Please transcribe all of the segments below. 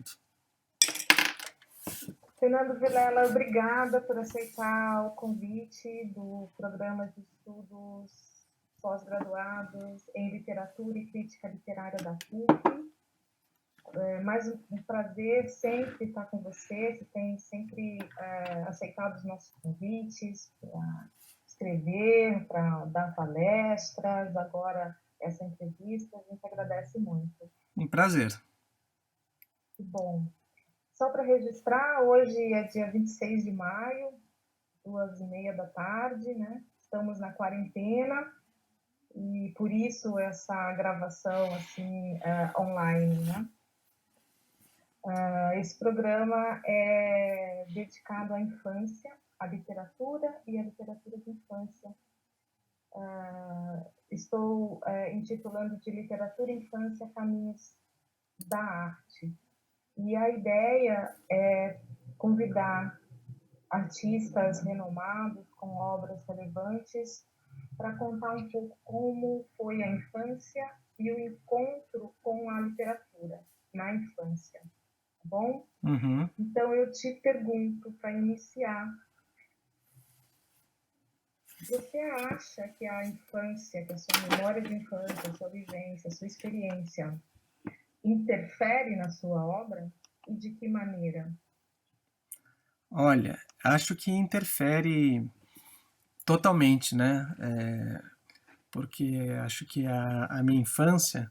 rápido. Fernando Vilela, obrigada por aceitar o convite do programa de estudos pós-graduados em literatura e crítica literária da PUC. É mais um prazer sempre estar com você. Você tem sempre aceitado os nossos convites para escrever, para dar palestras, agora essa entrevista. A gente agradece muito. Um prazer. Que bom. Só para registrar, hoje é dia 26 de maio, 2h30 da tarde, né? Estamos na quarentena e por isso essa gravação assim online, né? Esse programa é dedicado à infância, à literatura e à literatura de infância. Estou intitulando de Literatura e Infância Caminhos da Arte. E a ideia é convidar artistas renomados com obras relevantes para contar um pouco como foi a infância e o encontro com a literatura na infância. Tá bom? Uhum. Então eu te pergunto, para iniciar, você acha que a infância, que a sua memória de infância, a sua vivência, a sua experiência interfere na sua obra? E de que maneira? Olha, acho que interfere totalmente, né? Porque acho que a minha infância,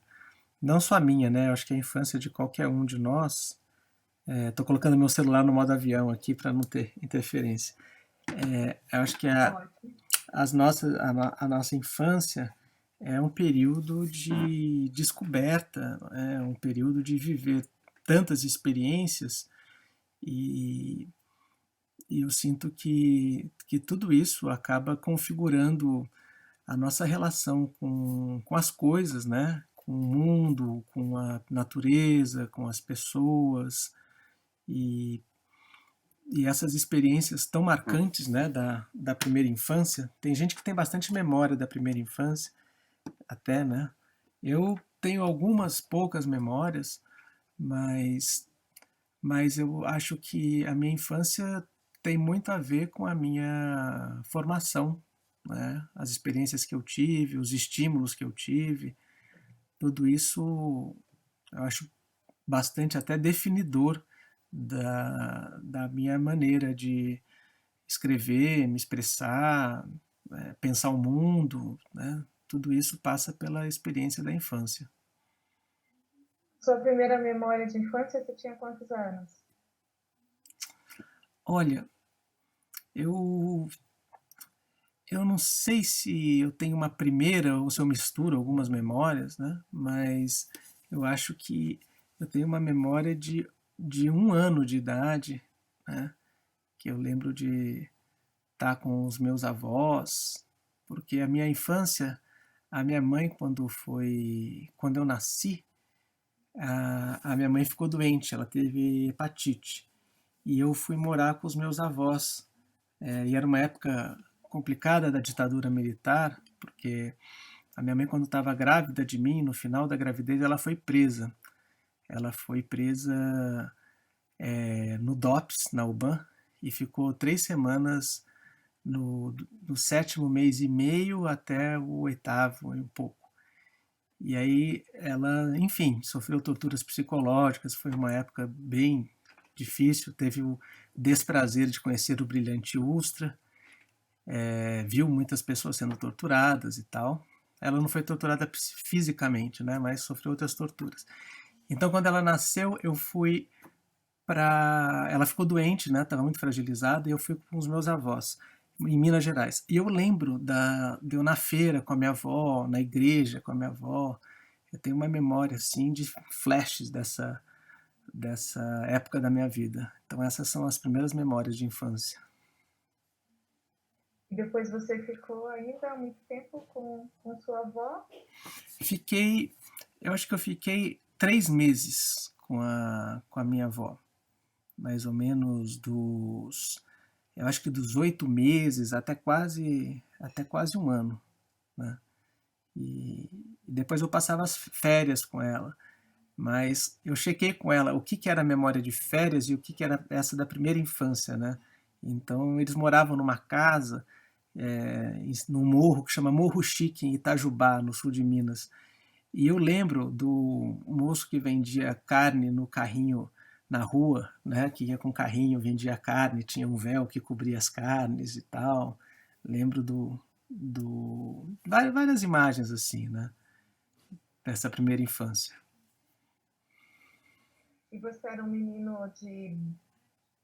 não só a minha, né? Eu acho que a infância de qualquer um de nós. Estou colocando meu celular no modo avião aqui para não ter interferência. Eu acho que a nossa infância é um período de descoberta, é um período de viver tantas experiências e, e eu sinto que tudo isso acaba configurando a nossa relação com as coisas, né? Com o mundo, com a natureza, com as pessoas e essas experiências tão marcantes, né, da primeira infância. Tem gente que tem bastante memória da primeira infância, até, né? Eu tenho algumas poucas memórias, mas, mas eu acho que a minha infância tem muito a ver com a minha formação, né? As experiências que eu tive, os estímulos que eu tive, tudo isso eu acho bastante até definidor da minha maneira de escrever, me expressar, pensar o mundo, né? Tudo isso passa pela experiência da infância. Sua primeira memória de infância, você tinha quantos anos? Olha, eu eu não sei se eu tenho uma primeira ou se eu misturo algumas memórias, né? Mas eu acho que eu tenho uma memória de 1 ano de idade, né? Que eu lembro de estar com os meus avós, porque a minha infância, a minha mãe quando eu nasci, a minha mãe ficou doente, ela teve hepatite e eu fui morar com os meus avós. E era uma época complicada da ditadura militar, porque a minha mãe, quando estava grávida de mim, no final da gravidez, ela foi presa. Ela foi presa no DOPS, na UBAN, e ficou 3 semanas no 7º mês e meio até o 8º e um pouco. E aí ela, enfim, sofreu torturas psicológicas, foi uma época bem difícil, teve o desprazer de conhecer o brilhante Ustra, viu muitas pessoas sendo torturadas e tal. Ela não foi torturada fisicamente, né, mas sofreu outras torturas. Então, quando ela nasceu, eu fui para... Ela ficou doente, né, estava muito fragilizada, e eu fui com os meus avós, em Minas Gerais. E eu lembro de eu na feira com a minha avó, na igreja com a minha avó. Eu tenho uma memória, assim, de flashes dessa época da minha vida. Então, essas são as primeiras memórias de infância. E depois você ficou ainda há muito tempo com sua avó? Fiquei, eu acho que eu fiquei 3 meses com a minha avó, mais ou menos eu acho que dos 8 meses até quase 1 ano, né? E depois eu passava as férias com ela. mas eu chequei com ela o que, que era memória de férias e o que, que era essa da primeira infância, né? Então, eles moravam numa casa, num morro que chama Morro Chique, em Itajubá, no sul de Minas. E eu lembro do moço que vendia carne no carrinho na rua, né? Que ia com carrinho, vendia carne, tinha um véu que cobria as carnes e tal. Lembro várias imagens assim, né? Dessa primeira infância. E você era um menino de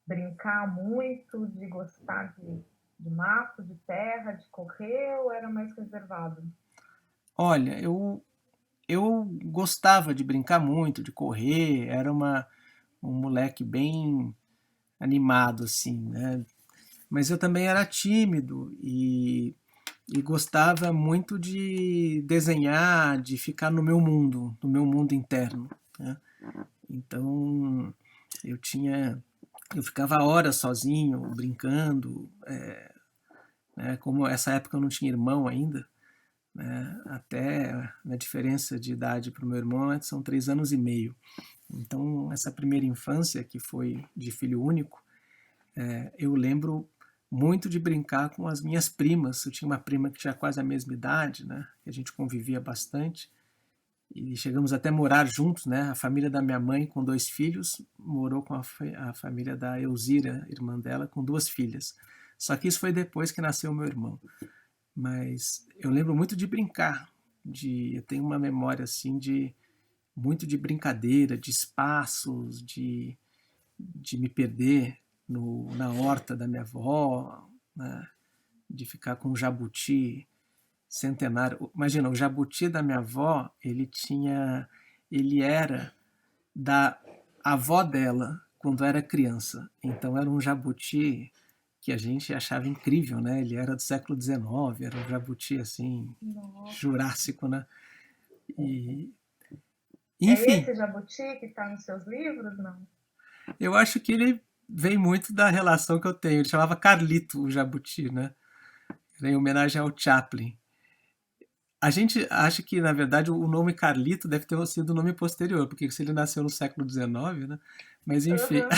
brincar muito, de gostar de mato, de terra, de correr, ou era mais reservado? Olha, eu gostava de brincar muito, de correr, era um moleque bem animado, assim, né? Mas eu também era tímido e gostava muito de desenhar, de ficar no meu mundo interno, né? Então eu tinha, eu ficava horas sozinho, brincando, né? Como essa época eu não tinha irmão ainda, né? Até a diferença de idade para o meu irmão são 3 anos e meio. Então essa primeira infância que foi de filho único, eu lembro muito de brincar com as minhas primas. Eu tinha uma prima que tinha quase a mesma idade, né? A gente convivia bastante e chegamos até a morar juntos, né? A família da minha mãe com 2 filhos morou com a família da Elzira, irmã dela, com 2 filhas. Só que isso foi depois que nasceu meu irmão. Mas eu lembro muito de brincar, eu tenho uma memória assim de muito de brincadeira, de espaços, de me perder na horta da minha avó, né? De ficar com um jabuti centenário. Imagina, o jabuti da minha avó, ele era da avó dela quando era criança. Então era um jabuti que a gente achava incrível, né? Ele era do século XIX, era um jabuti assim, Nossa. jurássico, né? E, É enfim, esse jabuti que está nos seus livros, não? eu acho que ele vem muito da relação que eu tenho. Ele chamava Carlito, o jabuti, né? Era em homenagem ao Chaplin. A gente acha que, na verdade, o nome Carlito deve ter sido o nome posterior, porque se ele nasceu no século XIX, né? Mas enfim, Uhum.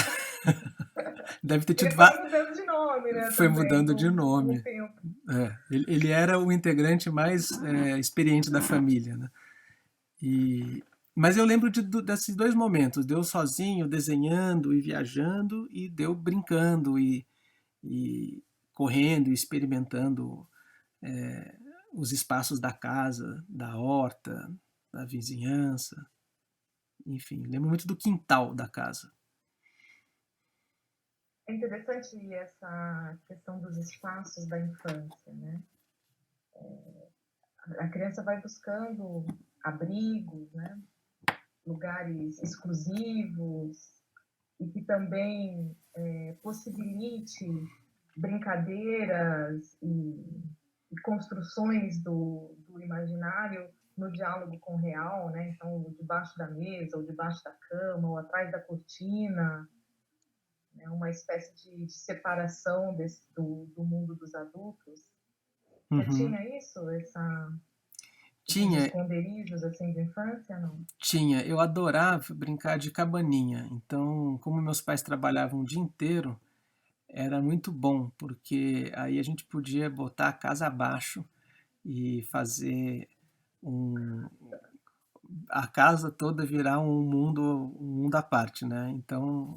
deve ter Ele tido. foi mudando de nome, né, Foi também, mudando de com o nome. tempo. Ele era o integrante mais experiente da família, né? Mas eu lembro desses 2 momentos, deu sozinho, desenhando e viajando, e deu brincando e correndo e experimentando os espaços da casa, da horta, da vizinhança. Enfim, lembro muito do quintal da casa. É interessante essa questão dos espaços da infância, né? A criança vai buscando abrigos, né? Lugares exclusivos e que também possibilite brincadeiras e construções do imaginário no diálogo com o real, né? Então, debaixo da mesa, ou debaixo da cama, ou atrás da cortina, né? Uma espécie de separação do mundo dos adultos. Você Uhum. tinha isso, esses Tinha, esconderijos assim de infância, não? tinha. Eu adorava brincar de cabaninha. Então, como meus pais trabalhavam o dia inteiro, era muito bom, porque aí a gente podia botar a casa abaixo e fazer um, a casa toda virar um mundo à parte, né? Então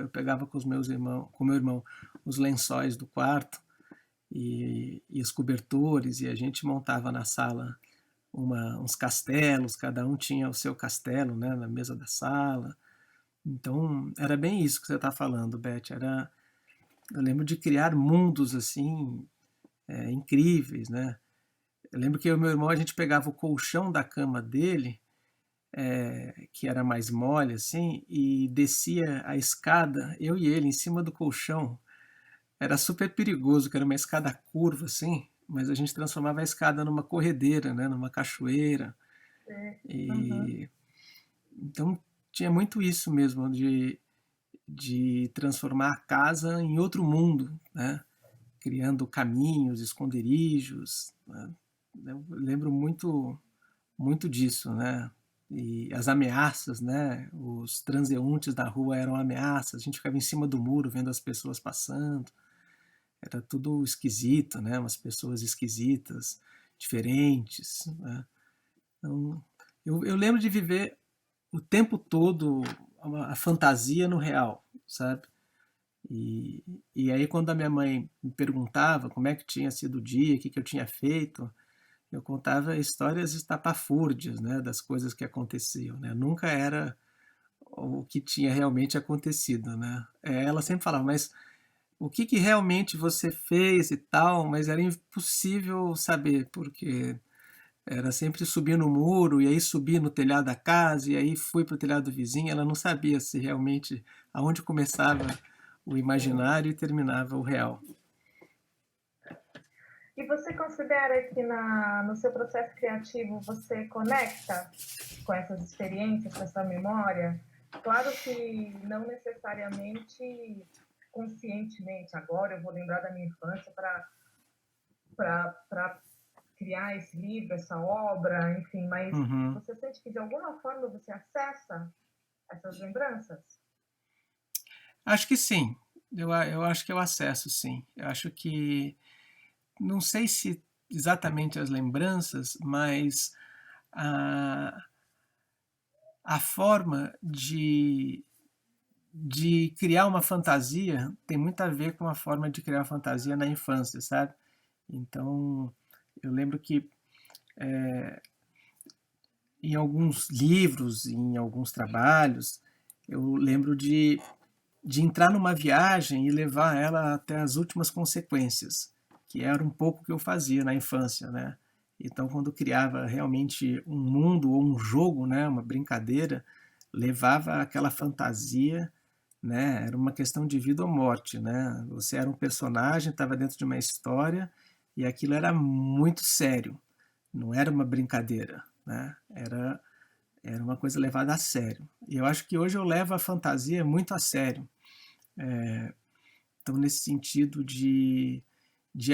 eu pegava com os meus irmãos, com meu irmão, os lençóis do quarto e os cobertores e a gente montava na sala uns castelos, cada um tinha o seu castelo, né, na mesa da sala. Então era bem isso que você está falando, Beth. Eu lembro de criar mundos assim incríveis, né? Eu lembro que eu e meu irmão a gente pegava o colchão da cama dele que era mais mole assim, e descia a escada, eu e ele, em cima do colchão. Era super perigoso, que era uma escada curva assim, mas a gente transformava a escada numa corredeira, né, numa cachoeira. Uhum. E então tinha muito isso mesmo de transformar a casa em outro mundo, né? Criando caminhos, esconderijos, né? Eu lembro muito disso, né? e as ameaças, né? Os transeuntes da rua eram ameaças, a gente ficava em cima do muro vendo as pessoas passando, era tudo esquisito, né? Umas pessoas esquisitas, diferentes, né? Então, eu lembro de viver o tempo todo a fantasia no real, sabe? E, e aí quando a minha mãe me perguntava como é que tinha sido o dia, o que, que eu tinha feito, eu contava histórias estapafúrdias, né, das coisas que aconteciam, né? Nunca era o que tinha realmente acontecido, né? Ela sempre falava, mas o que, que realmente você fez e tal, mas era impossível saber, porque era sempre subir no muro, e aí subir no telhado da casa, e aí fui para o telhado do vizinho, ela não sabia se realmente, aonde começava o imaginário e terminava o real. E você considera que no seu processo criativo você conecta com essas experiências, com essa memória? Claro que não necessariamente conscientemente, agora eu vou lembrar da minha infância para criar esse livro, essa obra, enfim, mas Uhum. você sente que de alguma forma você acessa essas lembranças? Acho que sim. Eu acho que eu acesso, sim. Eu acho que, não sei se exatamente as lembranças, mas a, a forma de criar uma fantasia tem muito a ver com a forma de criar fantasia na infância, sabe? Então, eu lembro que em alguns livros, em alguns trabalhos, eu lembro de entrar numa viagem e levar ela até as últimas consequências, que era um pouco o que eu fazia na infância, né? Então, quando criava realmente um mundo ou um jogo, né, uma brincadeira, levava aquela fantasia, né? Era uma questão de vida ou morte, né? Você era um personagem, estava dentro de uma história e aquilo era muito sério, não era uma brincadeira, né? Era uma coisa levada a sério. E eu acho que hoje eu levo a fantasia muito a sério. Então, nesse sentido de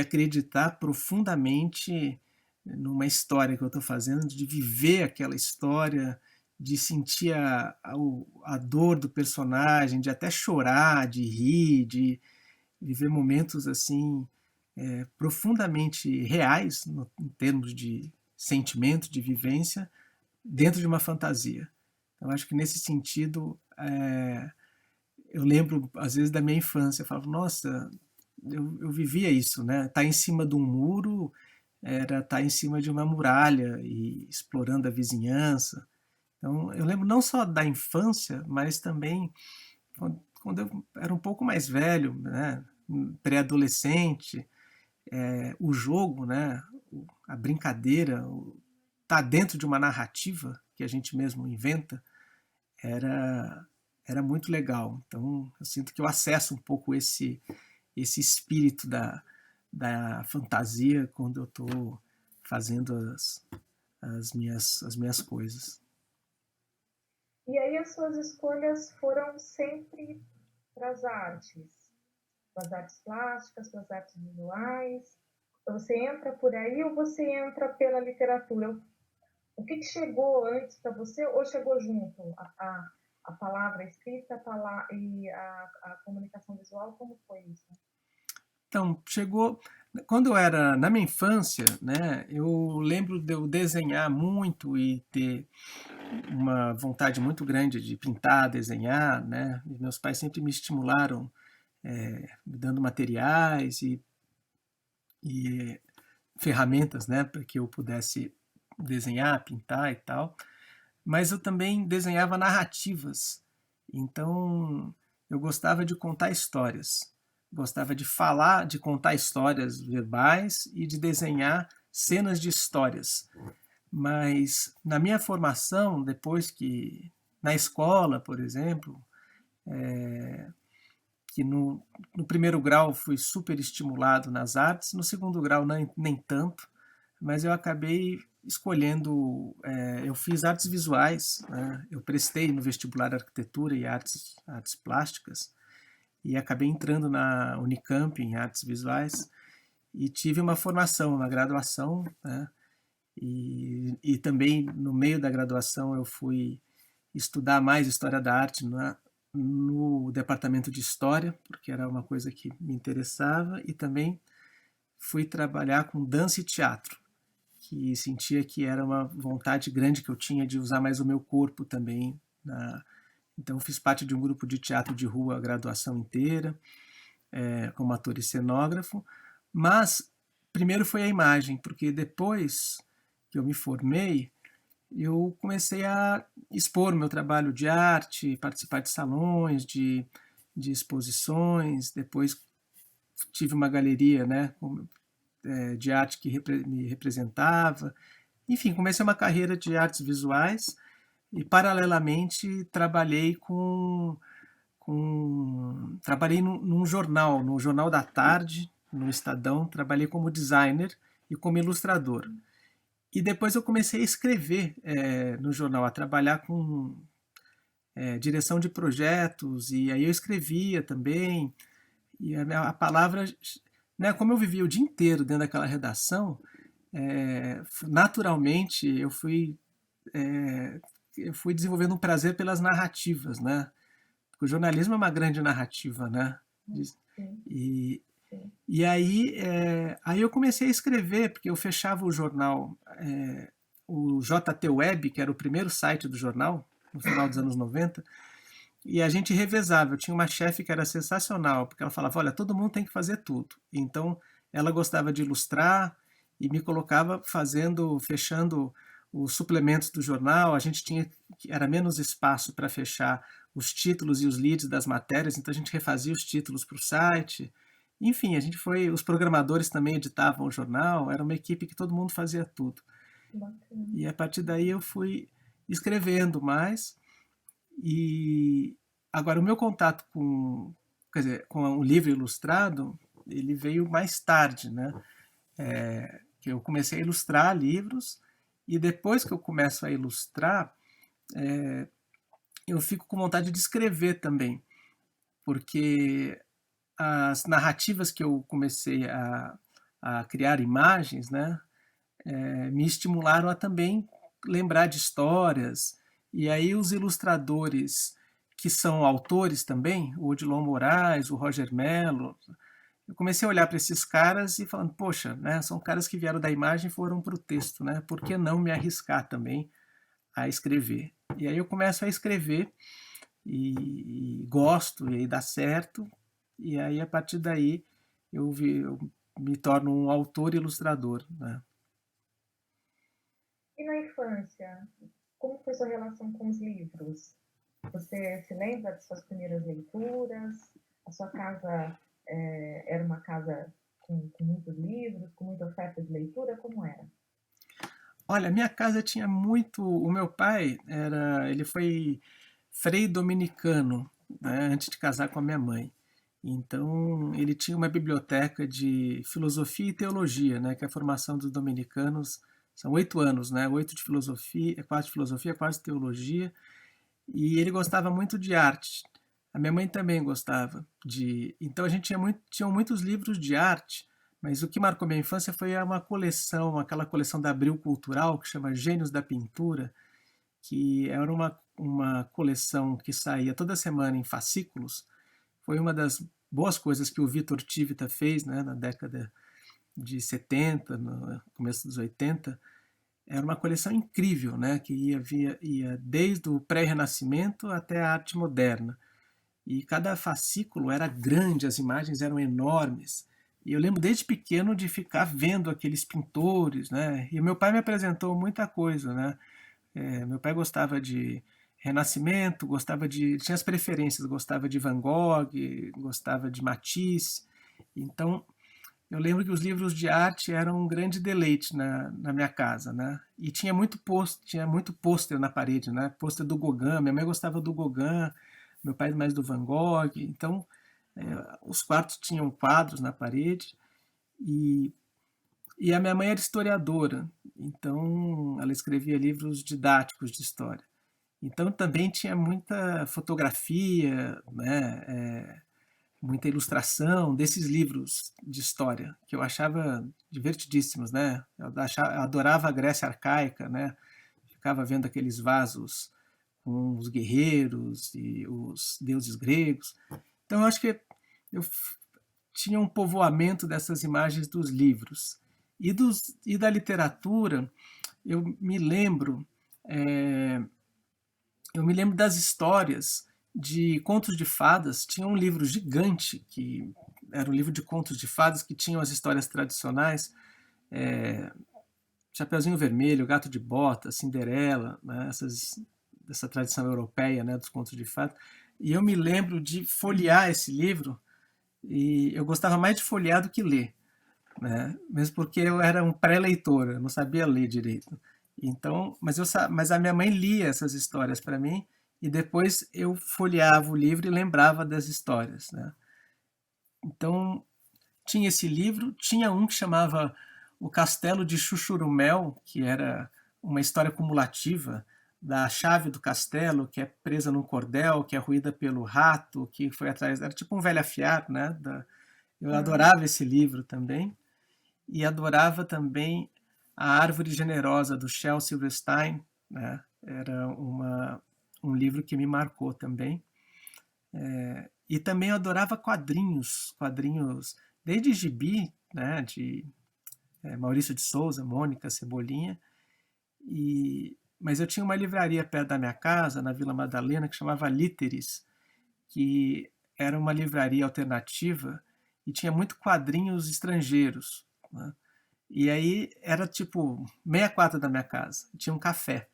acreditar profundamente numa história que eu estou fazendo, de viver aquela história, de sentir a dor do personagem, de até chorar, de rir, de viver momentos assim profundamente reais em termos de sentimento, de vivência, dentro de uma fantasia. Então, acho que nesse sentido eu lembro às vezes da minha infância, eu falo, nossa, eu vivia isso, né? Tá em cima de um muro era estar em cima de uma muralha e explorando a vizinhança. Então, eu lembro não só da infância, mas também quando eu era um pouco mais velho, né? Pré-adolescente, o jogo, né? A brincadeira, tá dentro de uma narrativa que a gente mesmo inventa, era era muito legal. Então, eu sinto que eu acesso um pouco esse espírito da fantasia quando eu estou fazendo as minhas coisas. E aí as suas escolhas foram sempre para as artes plásticas, para as artes visuais. Você entra por aí ou você entra pela literatura? O que chegou antes para você ou chegou junto? A palavra escrita e a comunicação visual, como foi isso? Então, chegou. Quando eu era na minha infância, né, eu lembro de eu desenhar muito e ter uma vontade muito grande de pintar, desenhar, né? E meus pais sempre me estimularam, me dando materiais e ferramentas, né, para que eu pudesse desenhar, pintar e tal. Mas eu também desenhava narrativas. Então, eu gostava de contar histórias. Gostava de falar, de contar histórias verbais e de desenhar cenas de histórias. Mas na minha formação, depois que na escola, por exemplo, que no primeiro grau fui super estimulado nas artes, no segundo grau nem tanto, mas eu acabei escolhendo, eu fiz artes visuais, né? Eu prestei no vestibular arquitetura e artes plásticas e acabei entrando na Unicamp em artes visuais e tive uma formação, uma graduação, né? E também no meio da graduação eu fui estudar mais história da arte no departamento de história, porque era uma coisa que me interessava, e também fui trabalhar com dança e teatro, que sentia que era uma vontade grande que eu tinha de usar mais o meu corpo também. Então fiz parte de um grupo de teatro de rua a graduação inteira, como ator e cenógrafo, mas primeiro foi a imagem, porque depois que eu me formei, eu comecei a expor meu trabalho de arte, participar de salões, de exposições. Depois tive uma galeria, né, de arte que me representava. Enfim, comecei uma carreira de artes visuais e, paralelamente, trabalhei num jornal, no Jornal da Tarde, no Estadão. Trabalhei como designer e como ilustrador. E depois eu comecei a escrever no jornal, a trabalhar com direção de projetos, e aí eu escrevia também. E a palavra, né, como eu vivia o dia inteiro dentro daquela redação, naturalmente eu fui desenvolvendo um prazer pelas narrativas, né? Porque o jornalismo é uma grande narrativa, né? Sim, E, sim. e aí eu comecei a escrever, porque eu fechava o jornal, o JT Web, que era o primeiro site do jornal, no final dos anos 90, e a gente revezava. Eu tinha uma chefe que era sensacional, porque ela falava, olha, todo mundo tem que fazer tudo. Então, ela gostava de ilustrar e me colocava fechando os suplementos do jornal. A gente era menos espaço para fechar os títulos e os leads das matérias, então a gente refazia os títulos para o site. Enfim, os programadores também editavam o jornal, era uma equipe que todo mundo fazia tudo. Bacana. E a partir daí eu fui escrevendo mais. E agora o meu contato quer dizer, com o livro ilustrado, ele veio mais tarde, né? Que eu comecei a ilustrar livros, e depois que eu começo a ilustrar, eu fico com vontade de escrever também, porque as narrativas que eu comecei a criar imagens, né, me estimularam a também lembrar de histórias. E aí os ilustradores que são autores também, o Odilon Moraes, o Roger Mello, eu comecei a olhar para esses caras e falando, poxa, né, são caras que vieram da imagem e foram para o texto, né? Por que não me arriscar também a escrever? E aí eu começo a escrever e gosto, e aí dá certo. E aí a partir daí eu me torno um autor ilustrador, né? E na infância, como foi sua relação com os livros? Você se lembra de suas primeiras leituras? A sua casa era uma casa com muitos livros, com muita oferta de leitura? Como era? Olha, minha casa tinha muito. O meu pai ele foi frei dominicano, né, antes de casar com a minha mãe. Então ele tinha uma biblioteca de filosofia e teologia, né, que é a formação dos dominicanos. São 8 anos, né? 8 de filosofia, 4 de teologia. E ele gostava muito de arte. A minha mãe também gostava de. Então a gente tinha muitos livros de arte, mas o que marcou minha infância foi uma coleção, aquela coleção da Abril Cultural, que chama Gênios da Pintura, que era uma coleção que saía toda semana em fascículos. Foi uma das boas coisas que o Vitor Tivita fez, né, na década de 70, no começo dos 80. Era uma coleção incrível, né, que ia desde o pré-renascimento até a arte moderna. E cada fascículo era grande, as imagens eram enormes. E eu lembro desde pequeno de ficar vendo aqueles pintores, né? E meu pai me apresentou muita coisa, né? Meu pai gostava de Renascimento, tinha as preferências, gostava de Van Gogh, gostava de Matisse. Então, eu lembro que os livros de arte eram um grande deleite na minha casa, né? E tinha muito pôster na parede, né? Pôster do Gauguin, minha mãe gostava do Gauguin, meu pai mais do Van Gogh. Então, os quartos tinham quadros na parede, e, e a minha mãe era historiadora, então ela escrevia livros didáticos de história. Então também tinha muita fotografia, né? muita ilustração desses livros de história, que eu achava divertidíssimos, né? Eu adorava a Grécia arcaica, né? Ficava vendo aqueles vasos com os guerreiros e os deuses gregos. Então, eu acho que eu tinha um povoamento dessas imagens dos livros. E da literatura, eu me lembro, é, eu me lembro das histórias de contos de fadas. Tinha um livro gigante que era um livro de contos de fadas que tinham as histórias tradicionais, é, Chapeuzinho Vermelho, Gato de Bota, Cinderela, né, dessa tradição europeia, né, dos contos de fadas. E eu me lembro de folhear esse livro, e eu gostava mais de folhear do que ler, né? Mesmo porque eu era um pré-leitor, eu não sabia ler direito. Então, mas a minha mãe lia essas histórias para mim e depois eu folheava o livro e lembrava das histórias, né? Então, tinha esse livro, tinha um que chamava O Castelo de Chuchurumel, que era uma história cumulativa da chave do castelo, que é presa num cordel, que é ruída pelo rato, que foi atrás, era tipo um velho afiar, né? Eu adorava esse livro também. E adorava também A Árvore Generosa, do Shel Silverstein, né? Era um livro que me marcou também. E também eu adorava quadrinhos desde gibi, né? De Maurício de Souza, Mônica, Cebolinha. Mas eu tinha uma livraria perto da minha casa, na Vila Madalena, que chamava Líteres, que era uma livraria alternativa e tinha muito quadrinhos estrangeiros, né? E aí era tipo 6 quadras da minha casa, tinha um café.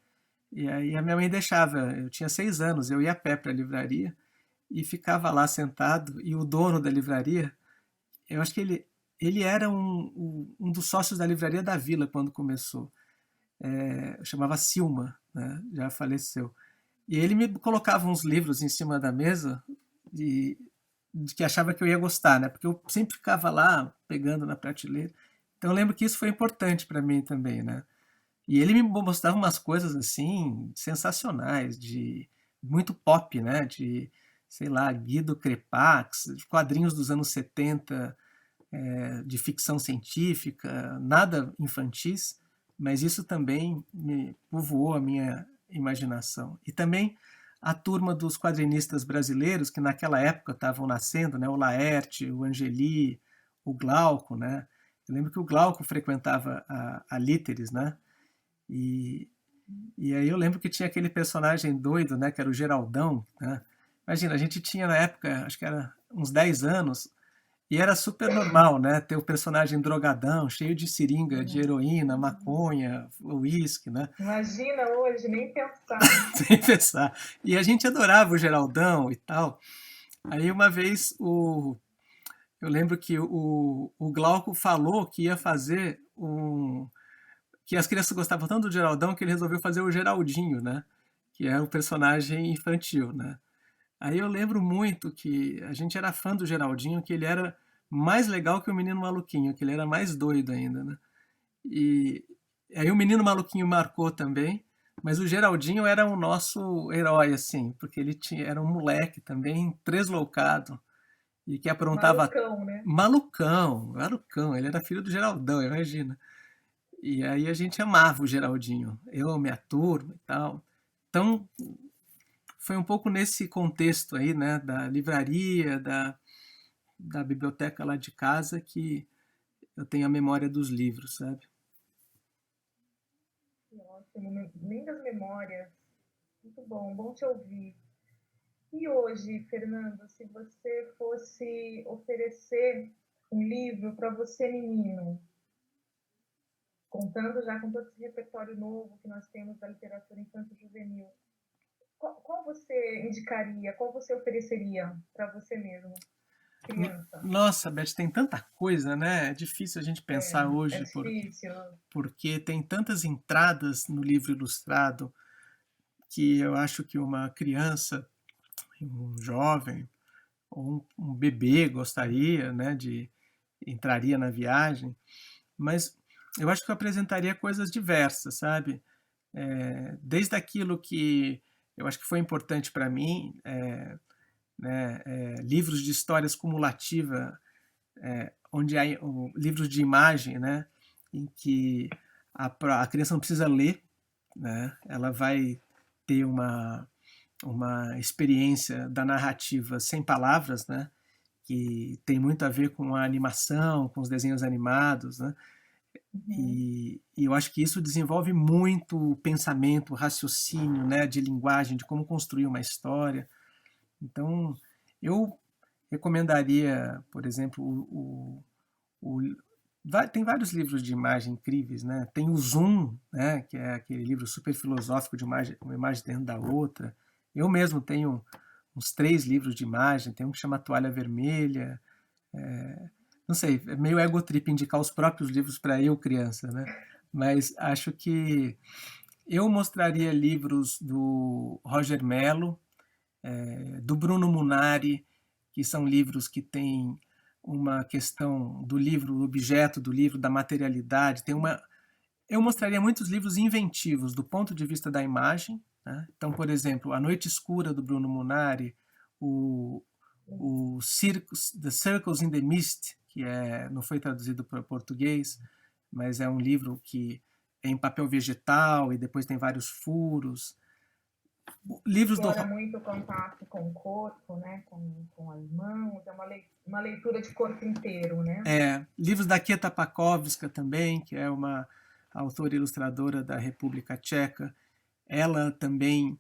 E aí a minha mãe deixava, eu tinha 6 anos, eu ia a pé para a livraria e ficava lá sentado. E o dono da livraria, eu acho que ele era um dos sócios da livraria da Vila quando começou. Chamava Silma, né? Já faleceu. E ele me colocava uns livros em cima da mesa de, de que achava que eu ia gostar, né? Porque eu sempre ficava lá pegando na prateleira. Então eu lembro que isso foi importante para mim também, né? E ele me mostrava umas coisas assim sensacionais, de muito pop, né? De, sei lá, Guido Crepax, de quadrinhos dos anos 70, de ficção científica, nada infantis, mas isso também me povoou a minha imaginação. E também a turma dos quadrinistas brasileiros que naquela época estavam nascendo, né? O Laerte, o Angeli, o Glauco, né? Eu lembro que o Glauco frequentava a Líteres, né? E, e aí eu lembro que tinha aquele personagem doido, né? Que era o Geraldão, né? Imagina, a gente tinha na época, acho que era uns 10 anos, e era super normal, né? Ter o personagem drogadão, cheio de seringa, de heroína, maconha, uísque, né? Imagina hoje, nem pensar. Sem pensar. E a gente adorava o Geraldão e tal. Aí uma vez eu lembro que o Glauco falou que ia fazer que as crianças gostavam tanto do Geraldão que ele resolveu fazer o Geraldinho, né? Que é o personagem infantil, né? Aí eu lembro muito que a gente era fã do Geraldinho, que ele era mais legal que o Menino Maluquinho, que ele era mais doido ainda, né? E aí o Menino Maluquinho marcou também, mas o Geraldinho era o nosso herói, assim, porque era um moleque também, tresloucado, e que aprontava Malucão, né? malucão, ele era filho do Geraldão, imagina. E aí a gente amava o Geraldinho, eu, minha turma e tal. Então, foi um pouco nesse contexto aí, né, da livraria, da biblioteca lá de casa, que eu tenho a memória dos livros, sabe? Que ótimo, lindas memórias. Muito bom, bom te ouvir. E hoje, Fernando, se você fosse oferecer um livro para você, menino, contando já com todo esse repertório novo que nós temos da literatura infanto-juvenil, qual você indicaria, qual você ofereceria para você mesmo, criança? Nossa, Beth, tem tanta coisa, né? É difícil a gente pensar É hoje, difícil. porque tem tantas entradas no livro ilustrado que eu acho que uma criança, um jovem ou um bebê gostaria, né, entraria na viagem, mas eu acho que eu apresentaria coisas diversas, sabe? Desde aquilo que eu acho que foi importante para mim, né, livros de histórias cumulativa, onde há livros de imagem, né, em que a criança não precisa ler, né, ela vai ter uma experiência da narrativa sem palavras, né, que tem muito a ver com a animação, com os desenhos animados, né, Uhum. e eu acho que isso desenvolve muito o pensamento, o raciocínio, né, de linguagem, de como construir uma história. Então, eu recomendaria, por exemplo, tem vários livros de imagem incríveis, né? Tem o Zoom, né? Que é aquele livro super filosófico de imagem, uma imagem dentro da outra. Eu mesmo tenho uns 3 livros de imagem, tem um que chama Toalha Vermelha. Não sei, é meio ego trip indicar os próprios livros para eu, criança, né? Mas acho que eu mostraria livros do Roger Mello, do Bruno Munari, que são livros que têm uma questão do livro, do objeto do livro, da materialidade. Eu mostraria muitos livros inventivos do ponto de vista da imagem, né? Então, por exemplo, A Noite Escura, do Bruno Munari, o, o The Circles in the Mist, que não foi traduzido para o português, mas é um livro que é em papel vegetal e depois tem vários furos. Livros do Explora muito o contato com o corpo, né? Com as mãos, é uma leitura de corpo inteiro, né? livros da Kieta Pakovska também, que é uma autora ilustradora da República Tcheca. Ela também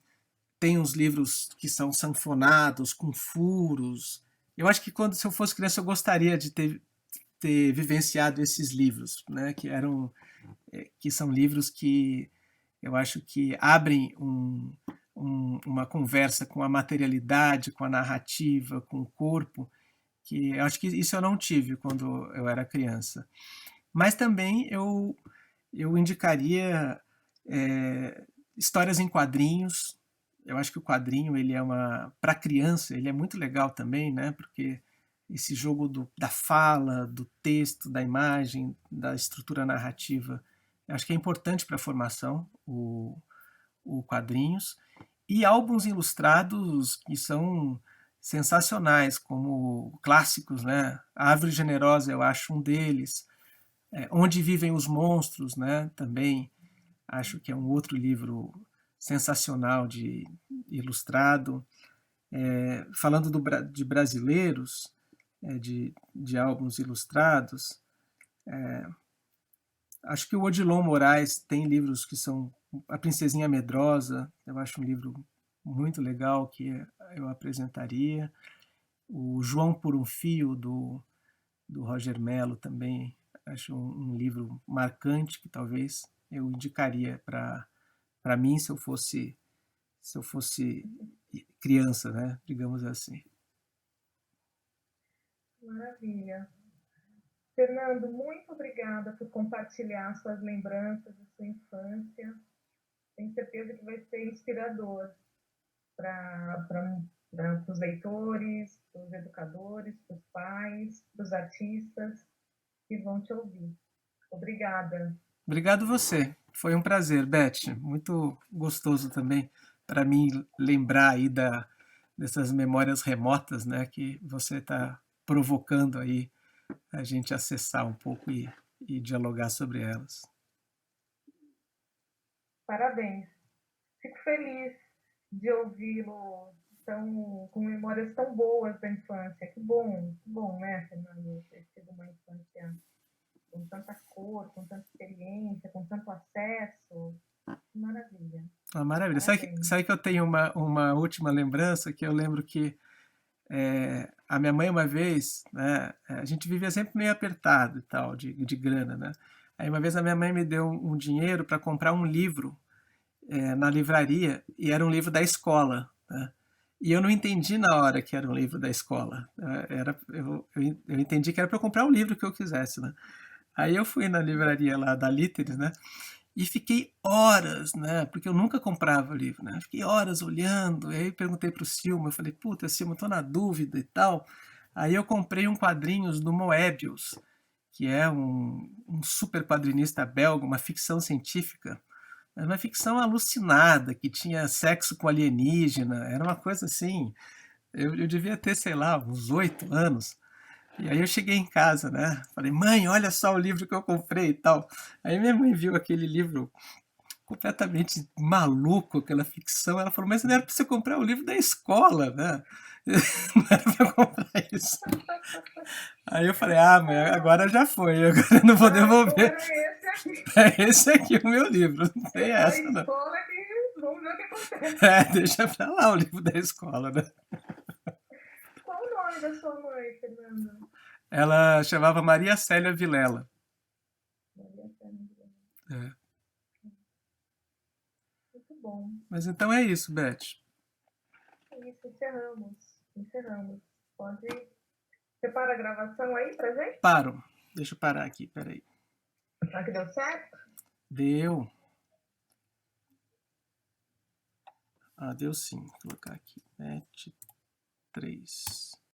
tem uns livros que são sanfonados, com furos. Eu acho que se eu fosse criança eu gostaria de ter vivenciado esses livros, né? Que são livros que eu acho que abrem uma conversa com a materialidade, com a narrativa, com o corpo, que eu acho que isso eu não tive quando eu era criança. Mas também eu indicaria histórias em quadrinhos. Eu acho que o quadrinho, ele para criança, ele é muito legal também, né? Porque esse jogo da fala, do texto, da imagem, da estrutura narrativa, eu acho que é importante para a formação, o quadrinhos. E álbuns ilustrados que são sensacionais, como clássicos, né? A Árvore Generosa, eu acho um deles. Onde Vivem os Monstros, né? Também acho que é um outro livro sensacional de ilustrado. Falando de brasileiros, de álbuns ilustrados, acho que o Odilon Moraes tem livros que são A Princesinha Medrosa, eu acho um livro muito legal que eu apresentaria. O João por um Fio, do Roger Mello, também acho um livro marcante que talvez eu indicaria para mim se eu fosse criança, né? Digamos assim. Maravilha. Fernando, muito obrigada por compartilhar suas lembranças da sua infância. Tenho certeza que vai ser inspirador para os leitores, para os educadores, para os pais, para os artistas que vão te ouvir. Obrigada. Obrigado você. Foi um prazer, Beth. Muito gostoso também para mim lembrar aí dessas memórias remotas, né, que você está provocando aí a gente acessar um pouco e dialogar sobre elas. Parabéns. Fico feliz de ouvi-lo com memórias tão boas da infância. Que bom, né, Fernando, ter tido uma infância com tanta cor, com tanta experiência, com tanto acesso. Maravilha. Maravilha. Parabéns. Sabe que eu tenho uma última lembrança que eu lembro que a minha mãe uma vez, né, a gente vivia sempre meio apertado e tal, de grana, né? Aí uma vez a minha mãe me deu um dinheiro para comprar um livro na livraria e era um livro da escola, né? E eu não entendi na hora que era um livro da escola. Eu entendi que era para eu comprar o livro que eu quisesse, né? Aí eu fui na livraria lá da Literis, né? E fiquei horas, né? Porque eu nunca comprava livro, né? Fiquei horas olhando. E aí perguntei pro Silma, eu falei, puta, Silma, tô na dúvida e tal. Aí eu comprei um quadrinhos do Moebius, que é um super quadrinista belga, uma ficção científica. Era uma ficção alucinada, que tinha sexo com alienígena, era uma coisa assim, Eu devia ter, sei lá, uns 8 anos. E aí eu cheguei em casa, né? Falei, mãe, olha só o livro que eu comprei e tal. Aí minha mãe viu aquele livro completamente maluco, aquela ficção. Ela falou, mas não era para você comprar o livro da escola, né? Não era para comprar isso. Aí eu falei, ah, mãe, agora já foi, agora eu não vou Então devolver. é esse aqui. É esse aqui o meu livro, não tem A essa, não. escola que vamos ver o que acontece. É, deixa pra lá o livro da escola, né? Qual o nome da sua mãe, Fernanda? Ela chamava Maria Célia Vilela. Maria Fernanda. É. Muito bom. Mas então é isso, Beth. É isso, encerramos. Encerramos. Pode. Você para a gravação aí pra gente? Paro. Deixa eu parar aqui, peraí. Será que deu certo? Deu. Ah, deu sim. Vou colocar aqui. Beth 3.